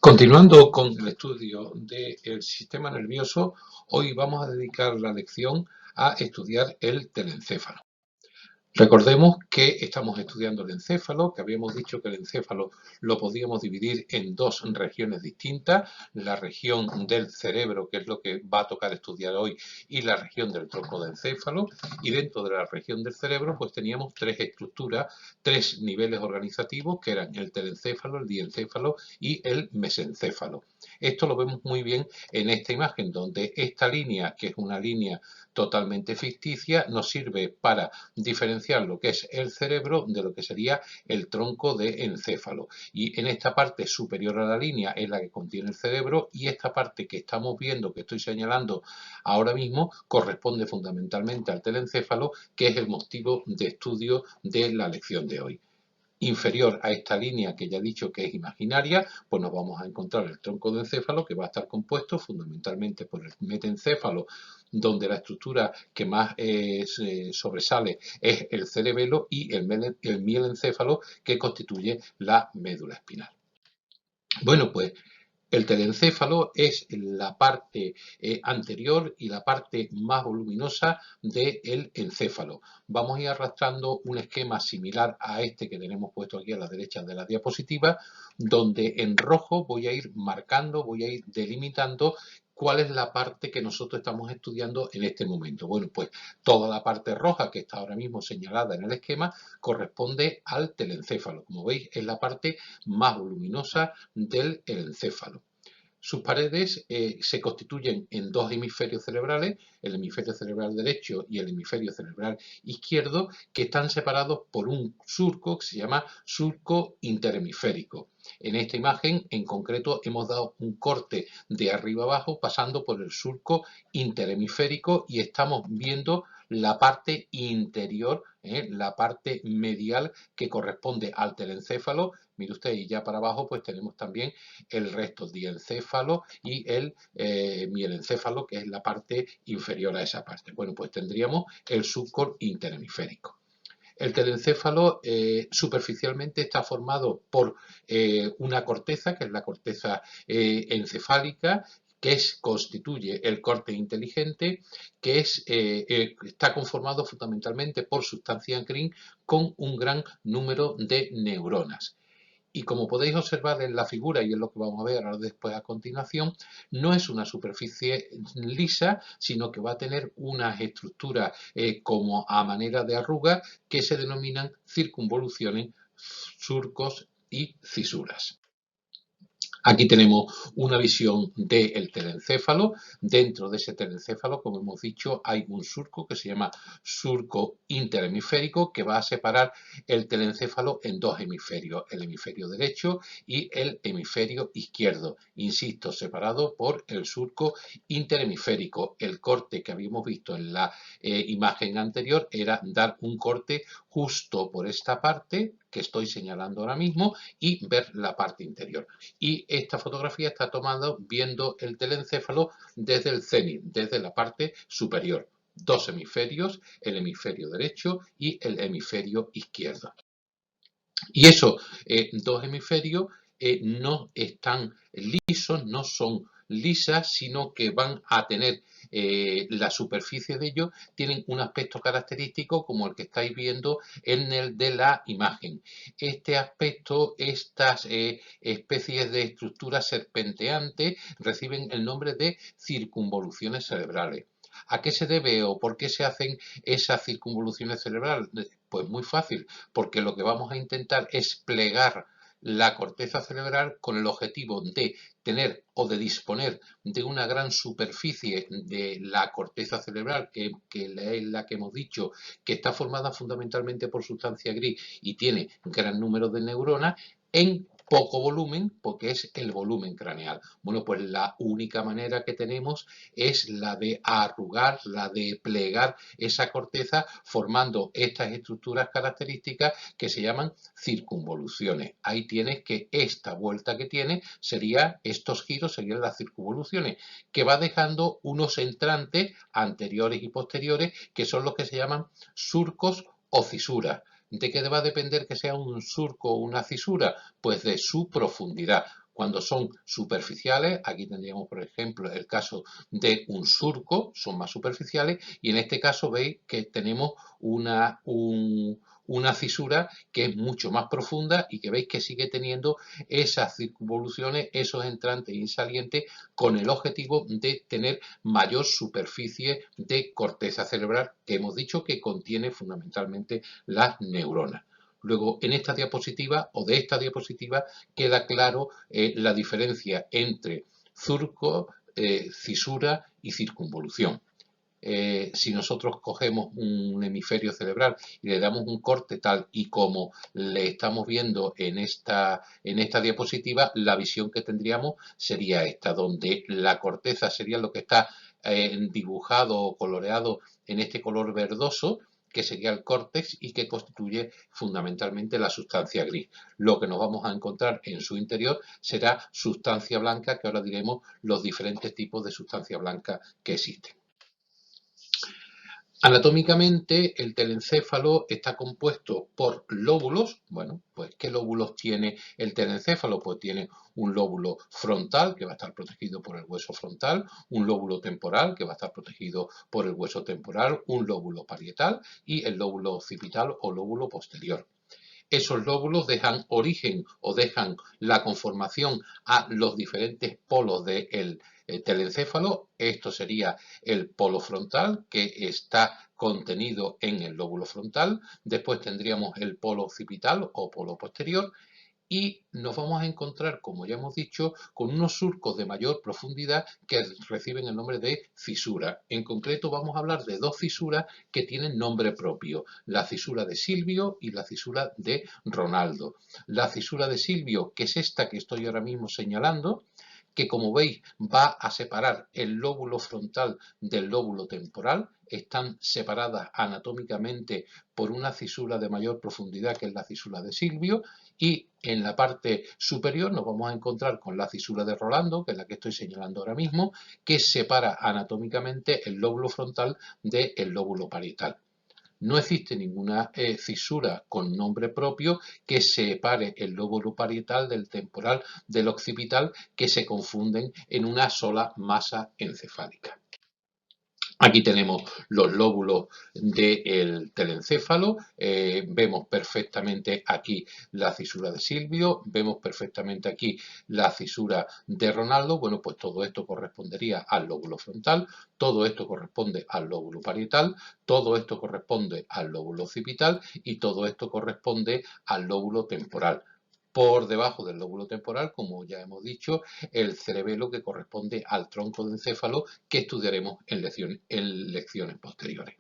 Continuando con el estudio del sistema nervioso, hoy vamos a dedicar la lección a estudiar el telencéfalo. Recordemos que estamos estudiando el encéfalo, que habíamos dicho que el encéfalo lo podíamos dividir en dos regiones distintas, la región del cerebro, que es lo que va a tocar estudiar hoy, y la región del tronco de encéfalo. Y dentro de la región del cerebro, pues teníamos tres estructuras, tres niveles organizativos, que eran el telencéfalo, el diencéfalo y el mesencéfalo. Esto lo vemos muy bien en esta imagen, donde esta línea, que es una línea totalmente ficticia, nos sirve para diferenciar lo que es el cerebro de lo que sería el tronco de encéfalo. Y en esta parte superior a la línea es la que contiene el cerebro, y esta parte que estamos viendo, que estoy señalando ahora mismo, corresponde fundamentalmente al telencéfalo, que es el motivo de estudio de la lección de hoy. Inferior a esta línea que ya he dicho que es imaginaria, pues nos vamos a encontrar el tronco de encéfalo, que va a estar compuesto fundamentalmente por el metencéfalo, donde la estructura que más sobresale es el cerebelo, y el mielencéfalo, que constituye la médula espinal. Bueno, pues el telencéfalo es la parte anterior y la parte más voluminosa del encéfalo. Vamos a ir arrastrando un esquema similar a este que tenemos puesto aquí a la derecha de la diapositiva, donde en rojo voy a ir marcando, voy a ir delimitando cuál es la parte que nosotros estamos estudiando en este momento. Bueno, pues toda la parte roja que está ahora mismo señalada en el esquema corresponde al telencéfalo. Como veis, es la parte más voluminosa del encéfalo. Sus paredes se constituyen en dos hemisferios cerebrales, el hemisferio cerebral derecho y el hemisferio cerebral izquierdo, que están separados por un surco que se llama surco interhemisférico. En esta imagen en concreto hemos dado un corte de arriba abajo pasando por el surco interhemisférico, y estamos viendo la parte interior, la parte medial, que corresponde al telencéfalo. Mire usted, y ya para abajo pues tenemos también el resto diencéfalo y el mielencéfalo, que es la parte inferior a esa parte. Bueno, pues tendríamos el surco interhemisférico. El telencéfalo superficialmente está formado por una corteza, que es la corteza encefálica, que constituye el corte inteligente, que está conformado fundamentalmente por sustancia green con un gran número de neuronas. Y como podéis observar en la figura, y es lo que vamos a ver ahora después a continuación, no es una superficie lisa, sino que va a tener unas estructuras como a manera de arruga, que se denominan circunvoluciones, surcos y cisuras. Aquí tenemos una visión del telencéfalo. Dentro de ese telencéfalo, como hemos dicho, hay un surco que se llama surco interhemisférico, que va a separar el telencéfalo en dos hemisferios, el hemisferio derecho y el hemisferio izquierdo. Insisto, separado por el surco interhemisférico. El corte que habíamos visto en la imagen anterior era dar un corte justo por esta parte que estoy señalando ahora mismo y ver la parte interior. Y esta fotografía está tomada viendo el telencéfalo desde el cénit, desde la parte superior. Dos hemisferios, el hemisferio derecho y el hemisferio izquierdo. Y esos dos hemisferios no están lisos, no son lisas, sino que van a tener la superficie de ellos, tienen un aspecto característico como el que estáis viendo en el de la imagen. Este aspecto, estas especies de estructuras serpenteantes reciben el nombre de circunvoluciones cerebrales. ¿A qué se debe o por qué se hacen esas circunvoluciones cerebrales? Pues muy fácil, porque lo que vamos a intentar es plegar la corteza cerebral con el objetivo de tener o de disponer de una gran superficie de la corteza cerebral, que es la que hemos dicho, que está formada fundamentalmente por sustancia gris y tiene gran número de neuronas, en poco volumen, porque es el volumen craneal. Bueno, pues la única manera que tenemos es la de arrugar, la de plegar esa corteza, formando estas estructuras características que se llaman circunvoluciones. Ahí tienes que esta vuelta que tiene sería, estos giros serían las circunvoluciones, que va dejando unos entrantes anteriores y posteriores, que son los que se llaman surcos o cisuras. ¿De qué va a depender que sea un surco o una cisura? Pues de su profundidad. Cuando son superficiales, aquí tendríamos, por ejemplo, el caso de un surco, son más superficiales, y en este caso veis que tenemos una fisura que es mucho más profunda y que veis que sigue teniendo esas circunvoluciones, esos entrantes y salientes, con el objetivo de tener mayor superficie de corteza cerebral, que hemos dicho que contiene fundamentalmente las neuronas. Luego, en esta diapositiva o de esta diapositiva queda claro la diferencia entre surco, fisura y circunvolución. Si nosotros cogemos un hemisferio cerebral y le damos un corte tal y como le estamos viendo en esta diapositiva, la visión que tendríamos sería esta, donde la corteza sería lo que está dibujado o coloreado en este color verdoso, que sería el córtex y que constituye fundamentalmente la sustancia gris. Lo que nos vamos a encontrar en su interior será sustancia blanca, que ahora diremos los diferentes tipos de sustancia blanca que existen. Anatómicamente, el telencéfalo está compuesto por lóbulos. Bueno, pues ¿qué lóbulos tiene el telencéfalo? Pues tiene un lóbulo frontal, que va a estar protegido por el hueso frontal, un lóbulo temporal, que va a estar protegido por el hueso temporal, un lóbulo parietal y el lóbulo occipital o lóbulo posterior. Esos lóbulos dejan origen o dejan la conformación a los diferentes polos del telencéfalo. Esto sería el polo frontal, que está contenido en el lóbulo frontal. Después tendríamos el polo occipital o polo posterior. Y nos vamos a encontrar, como ya hemos dicho, con unos surcos de mayor profundidad que reciben el nombre de fisura. En concreto vamos a hablar de dos fisuras que tienen nombre propio, la fisura de Silvio y la fisura de Ronaldo. La fisura de Silvio, que es esta que estoy ahora mismo señalando, que como veis va a separar el lóbulo frontal del lóbulo temporal, están separadas anatómicamente por una fisura de mayor profundidad que es la fisura de Silvio, y en la parte superior nos vamos a encontrar con la fisura de Rolando, que es la que estoy señalando ahora mismo, que separa anatómicamente el lóbulo frontal del lóbulo parietal. No existe ninguna fisura con nombre propio que separe el lóbulo parietal del temporal del occipital, que se confunden en una sola masa encefálica. Aquí tenemos los lóbulos del telencéfalo, vemos perfectamente aquí la fisura de Silvio, vemos perfectamente aquí la fisura de Ronaldo. Bueno, pues todo esto correspondería al lóbulo frontal, todo esto corresponde al lóbulo parietal, todo esto corresponde al lóbulo occipital y todo esto corresponde al lóbulo temporal. Por debajo del lóbulo temporal, como ya hemos dicho, el cerebelo, que corresponde al tronco de encéfalo, que estudiaremos en lecciones posteriores.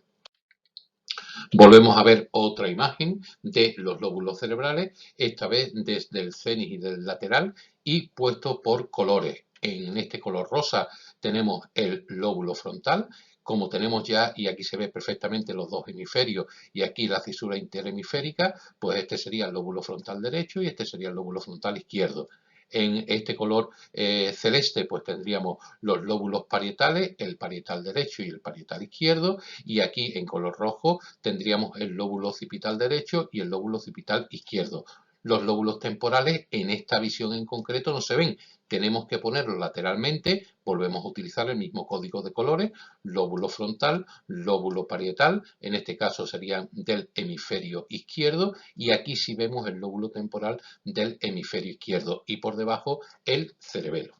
Volvemos a ver otra imagen de los lóbulos cerebrales, esta vez desde el cénit y del lateral, y puesto por colores. En este color rosa tenemos el lóbulo frontal. Como tenemos ya, y aquí se ve perfectamente los dos hemisferios y aquí la fisura interhemisférica, pues este sería el lóbulo frontal derecho y este sería el lóbulo frontal izquierdo. En este color celeste pues tendríamos los lóbulos parietales, el parietal derecho y el parietal izquierdo, y aquí en color rojo tendríamos el lóbulo occipital derecho y el lóbulo occipital izquierdo. Los lóbulos temporales en esta visión en concreto no se ven, tenemos que ponerlos lateralmente, volvemos a utilizar el mismo código de colores, lóbulo frontal, lóbulo parietal, en este caso serían del hemisferio izquierdo, y aquí sí vemos el lóbulo temporal del hemisferio izquierdo, y por debajo el cerebelo.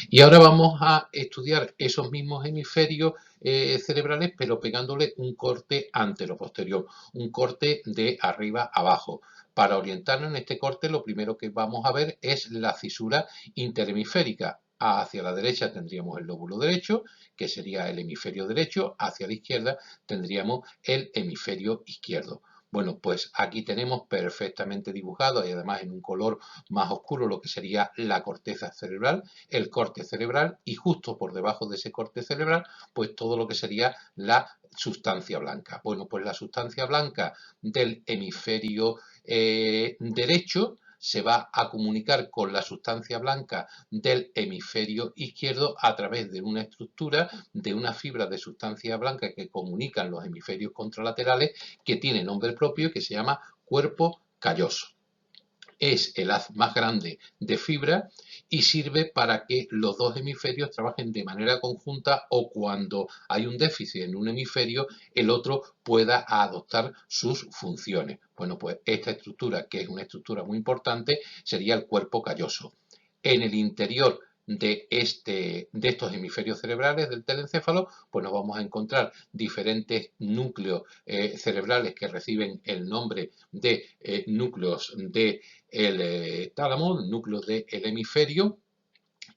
Y ahora vamos a estudiar esos mismos hemisferios cerebrales, pero pegándole un corte antero-posterior, un corte de arriba a abajo. Para orientarnos en este corte, lo primero que vamos a ver es la fisura interhemisférica. Hacia la derecha tendríamos el lóbulo derecho, que sería el hemisferio derecho. Hacia la izquierda tendríamos el hemisferio izquierdo. Bueno, pues aquí tenemos perfectamente dibujado, y además en un color más oscuro, lo que sería la corteza cerebral, el corte cerebral, y justo por debajo de ese corte cerebral, pues todo lo que sería la sustancia blanca. Bueno, pues la sustancia blanca del hemisferio derecho se va a comunicar con la sustancia blanca del hemisferio izquierdo a través de una estructura de una fibra de sustancia blanca que comunican los hemisferios contralaterales, que tiene nombre propio, que se llama cuerpo calloso. es el haz más grande de fibra y sirve para que los dos hemisferios trabajen de manera conjunta o cuando hay un déficit en un hemisferio, el otro pueda adoptar sus funciones. Bueno, pues esta estructura, que es una estructura muy importante, sería el cuerpo calloso. En el interior de estos hemisferios cerebrales del telencéfalo, pues nos vamos a encontrar diferentes núcleos cerebrales que reciben el nombre de núcleos del tálamo, núcleos del hemisferio,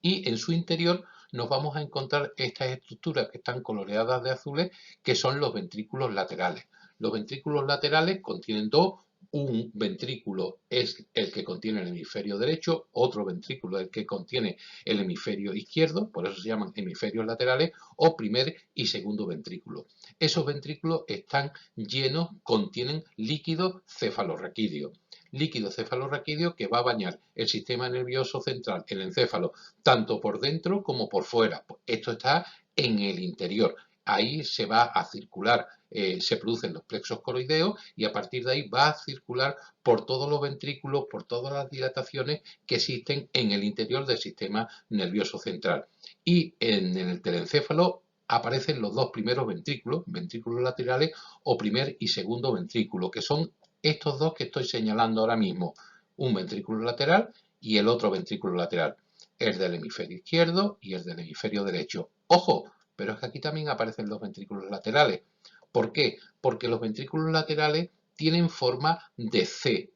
y en su interior nos vamos a encontrar estas estructuras que están coloreadas de azules, que son los ventrículos laterales. Los ventrículos laterales contienen dos. Un ventrículo es el que contiene el hemisferio derecho, otro ventrículo es el que contiene el hemisferio izquierdo, por eso se llaman hemisferios laterales, o primer y segundo ventrículo. Esos ventrículos están llenos, contienen líquido cefalorraquídeo. Líquido cefalorraquídeo que va a bañar el sistema nervioso central, el encéfalo, tanto por dentro como por fuera. Esto está en el interior. Ahí se va a circular, se producen los plexos coroideos y a partir de ahí va a circular por todos los ventrículos, por todas las dilataciones que existen en el interior del sistema nervioso central. Y en el telencéfalo aparecen los dos primeros ventrículos, ventrículos laterales o primer y segundo ventrículo, que son estos dos que estoy señalando ahora mismo, un ventrículo lateral y el otro ventrículo lateral, el del hemisferio izquierdo y el del hemisferio derecho. ¡Ojo! Pero es que aquí también aparecen los ventrículos laterales. ¿Por qué? Porque los ventrículos laterales tienen forma de C.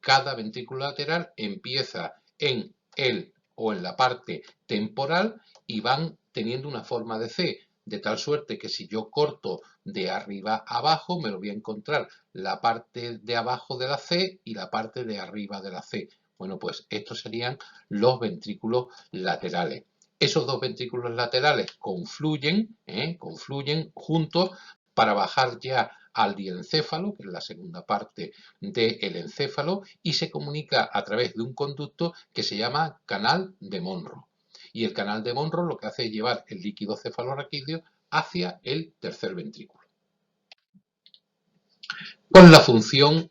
Cada ventrículo lateral empieza en el o en la parte temporal y van teniendo una forma de C, de tal suerte que si yo corto de arriba a abajo, me lo voy a encontrar la parte de abajo de la C y la parte de arriba de la C. Bueno, pues estos serían los ventrículos laterales. Esos dos ventrículos laterales confluyen juntos para bajar ya al diencéfalo, que es la segunda parte del encéfalo, y se comunica a través de un conducto que se llama canal de Monro. Y el canal de Monro lo que hace es llevar el líquido cefalorraquídeo hacia el tercer ventrículo. ¿Cuál es la función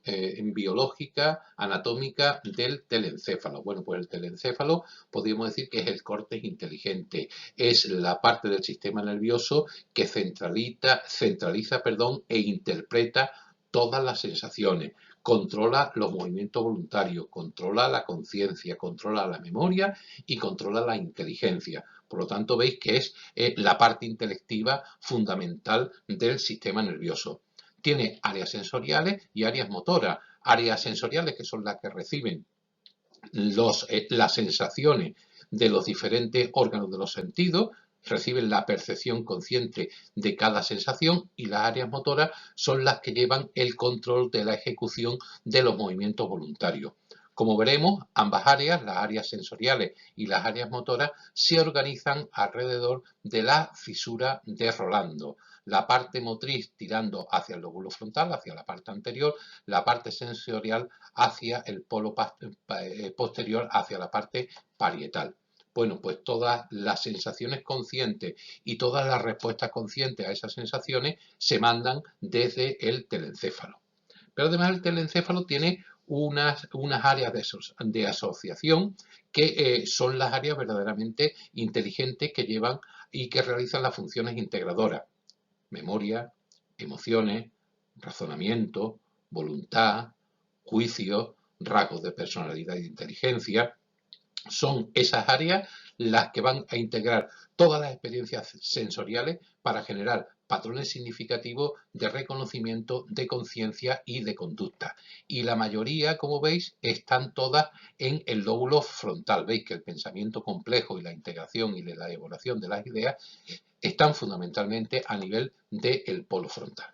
biológica, anatómica del telencéfalo? Bueno, pues el telencéfalo podríamos decir que es el córtex inteligente, es la parte del sistema nervioso que centraliza e interpreta todas las sensaciones, controla los movimientos voluntarios, controla la conciencia, controla la memoria y controla la inteligencia. Por lo tanto, veis que es la parte intelectiva fundamental del sistema nervioso. Tiene áreas sensoriales y áreas motoras. Áreas sensoriales que son las que reciben las sensaciones de los diferentes órganos de los sentidos, reciben la percepción consciente de cada sensación, y las áreas motoras son las que llevan el control de la ejecución de los movimientos voluntarios. Como veremos, ambas áreas, las áreas sensoriales y las áreas motoras, se organizan alrededor de la fisura de Rolando. La parte motriz tirando hacia el lóbulo frontal, hacia la parte anterior, la parte sensorial hacia el polo posterior, hacia la parte parietal. Bueno, pues todas las sensaciones conscientes y todas las respuestas conscientes a esas sensaciones se mandan desde el telencéfalo. Pero además el telencéfalo tiene unas áreas de asociación que son las áreas verdaderamente inteligentes que llevan y que realizan las funciones integradoras: memoria, emociones, razonamiento, voluntad, juicio, rasgos de personalidad e inteligencia. Son esas áreas las que van a integrar todas las experiencias sensoriales para generar patrones significativos de reconocimiento, de conciencia y de conducta. Y la mayoría, como veis, están todas en el lóbulo frontal. Veis que el pensamiento complejo y la integración y la elaboración de las ideas están fundamentalmente a nivel del polo frontal.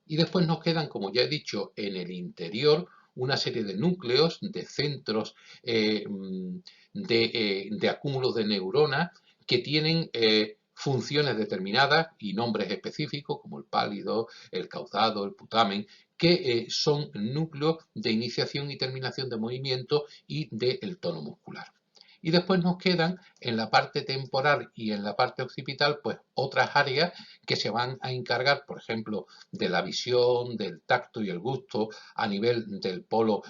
Y después nos quedan, como ya he dicho, en el interior una serie de núcleos, de centros, de acúmulos de neuronas que tienen funciones determinadas y nombres específicos, como el pálido, el caudado, el putamen, que son núcleos de iniciación y terminación de movimiento y del tono muscular. Y después nos quedan en la parte temporal y en la parte occipital pues otras áreas que se van a encargar, por ejemplo, de la visión, del tacto y el gusto a nivel del polo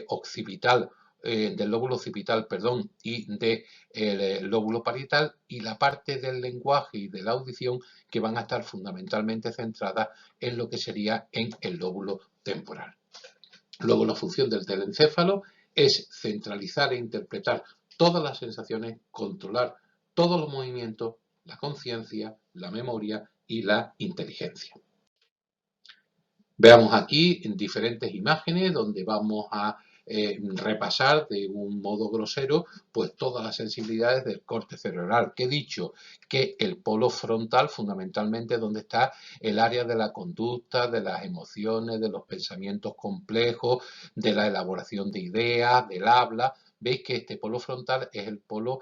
occipital del lóbulo occipital, perdón, y del lóbulo parietal, y la parte del lenguaje y de la audición que van a estar fundamentalmente centradas en lo que sería en el lóbulo temporal. Luego, la función del telencéfalo es centralizar e interpretar todas las sensaciones, controlar todos los movimientos, la conciencia, la memoria y la inteligencia. Veamos aquí en diferentes imágenes donde vamos a repasar de un modo grosero pues todas las sensibilidades del corte cerebral, que he dicho que el polo frontal fundamentalmente es donde está el área de la conducta, de las emociones, de los pensamientos complejos, de la elaboración de ideas, del habla. Veis que este polo frontal es el polo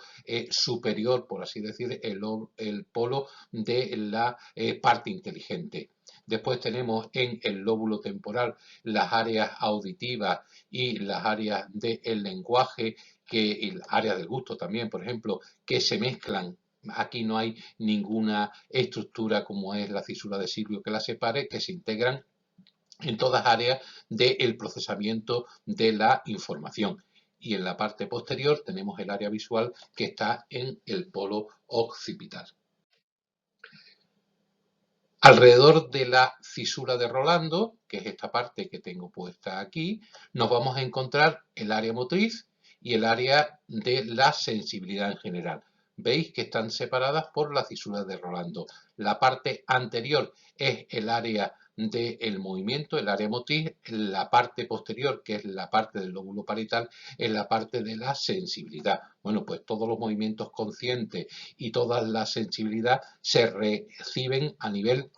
superior, por así decir, el polo de la parte inteligente. Después tenemos en el lóbulo temporal las áreas auditivas y las áreas del lenguaje, y las áreas del gusto también, por ejemplo, que se mezclan. Aquí no hay ninguna estructura como es la cisura de Silvio que la separe, que se integran en todas áreas del procesamiento de la información. Y en la parte posterior tenemos el área visual que está en el polo occipital. Alrededor de la cisura de Rolando, que es esta parte que tengo puesta aquí, nos vamos a encontrar el área motriz y el área de la sensibilidad en general. Veis que están separadas por la cisura de Rolando. La parte anterior es el área del movimiento, el área motriz. La parte posterior, que es la parte del lóbulo parietal, es la parte de la sensibilidad. Bueno, pues todos los movimientos conscientes y toda la sensibilidad se reciben a nivel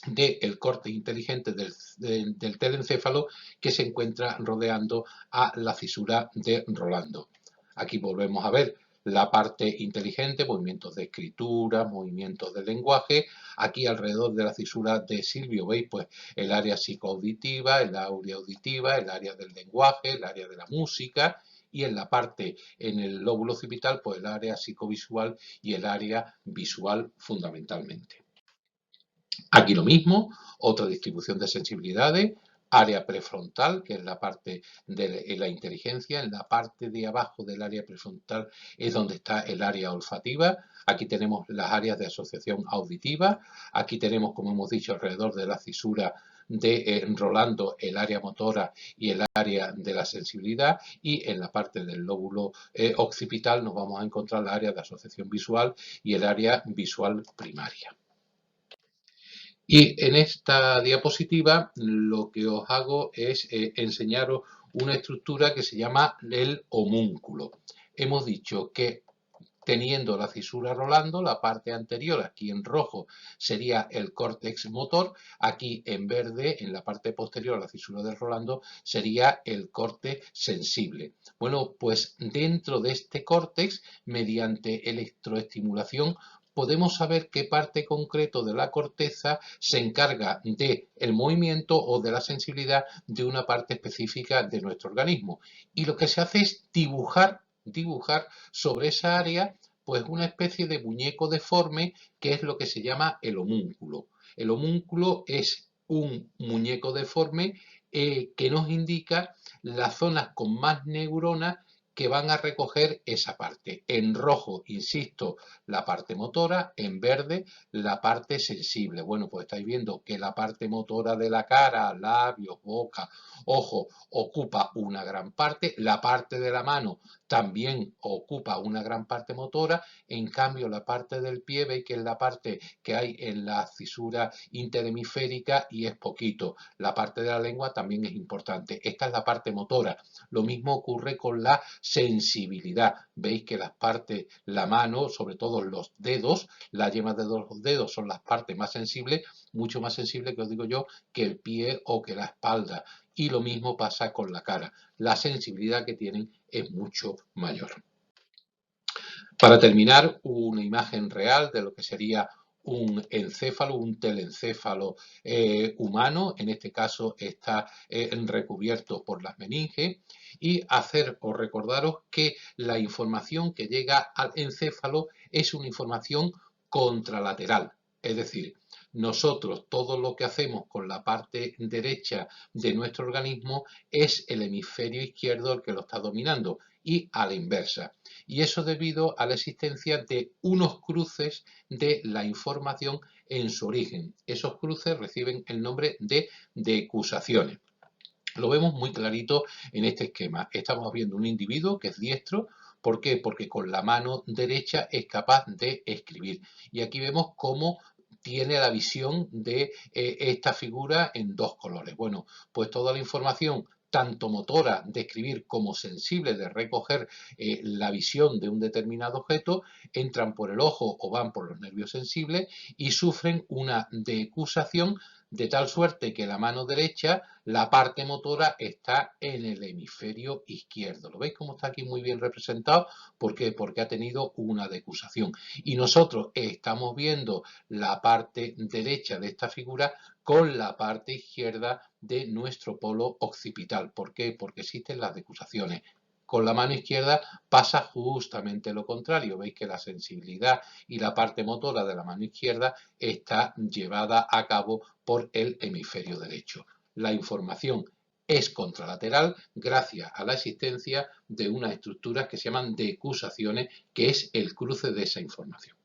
del corte inteligente del telencéfalo, que se encuentra rodeando a la cisura de Rolando. Aquí volvemos a ver la parte inteligente, movimientos de escritura, movimientos de lenguaje. Aquí alrededor de la cisura de Silvio veis pues el área psicoauditiva, el área auditiva, el área del lenguaje, el área de la música, y en la parte, en el lóbulo occipital, pues el área psicovisual y el área visual fundamentalmente. Aquí lo mismo, otra distribución de sensibilidades, área prefrontal, que es la parte de la inteligencia. En la parte de abajo del área prefrontal es donde está el área olfativa. Aquí tenemos las áreas de asociación auditiva. Aquí tenemos, como hemos dicho, alrededor de la cisura de Rolando, el área motora y el área de la sensibilidad. Y en la parte del lóbulo occipital nos vamos a encontrar la área de asociación visual y el área visual primaria. Y en esta diapositiva lo que os hago es enseñaros una estructura que se llama el homúnculo. Hemos dicho que teniendo la cisura Rolando, la parte anterior, aquí en rojo, sería el córtex motor, aquí en verde, en la parte posterior a la cisura de Rolando, sería el córtex sensible. Bueno, pues dentro de este córtex, mediante electroestimulación, podemos saber qué parte concreto de la corteza se encarga del movimiento o de la sensibilidad de una parte específica de nuestro organismo. Y lo que se hace es dibujar sobre esa área pues una especie de muñeco deforme, que es lo que se llama el homúnculo. El homúnculo es un muñeco deforme que nos indica las zonas con más neuronas que van a recoger esa parte. En rojo, insisto, la parte motora, en verde, la parte sensible. Bueno, pues estáis viendo que la parte motora de la cara, labios, boca, ojo, ocupa una gran parte. La parte de la mano también ocupa una gran parte motora. En cambio, la parte del pie, veis que es la parte que hay en la cisura interhemisférica y es poquito. La parte de la lengua también es importante. Esta es la parte motora. Lo mismo ocurre con la sensibilidad. Veis que las partes, la mano, sobre todo los dedos, las yemas de los dedos son las partes más sensibles, mucho más sensibles, que os digo yo, que el pie o que la espalda. Y lo mismo pasa con la cara. La sensibilidad que tienen es mucho mayor. Para terminar, una imagen real de lo que sería un encéfalo, un telencéfalo humano, en este caso está recubierto por las meninges, y hacer o recordaros que la información que llega al encéfalo es una información contralateral, es decir, Nosotros todo lo que hacemos con la parte derecha de nuestro organismo es el hemisferio izquierdo el que lo está dominando y a la inversa. Y eso debido a la existencia de unos cruces de la información en su origen. Esos cruces reciben el nombre de decusaciones. Lo vemos muy clarito en este esquema. Estamos viendo un individuo que es diestro. ¿Por qué? Porque con la mano derecha es capaz de escribir. Y aquí vemos cómo tiene la visión de esta figura en dos colores. Bueno, pues toda la información tanto motora de escribir como sensible de recoger la visión de un determinado objeto, entran por el ojo o van por los nervios sensibles y sufren una decusación de tal suerte que la mano derecha, la parte motora está en el hemisferio izquierdo. ¿Lo veis cómo está aquí muy bien representado? ¿Por qué? Porque ha tenido una decusación. Y nosotros estamos viendo la parte derecha de esta figura con la parte izquierda de nuestro polo occipital. ¿Por qué? Porque existen las decusaciones. Con la mano izquierda pasa justamente lo contrario. Veis que la sensibilidad y la parte motora de la mano izquierda está llevada a cabo por el hemisferio derecho. La información es contralateral gracias a la existencia de unas estructuras que se llaman decusaciones, que es el cruce de esa información.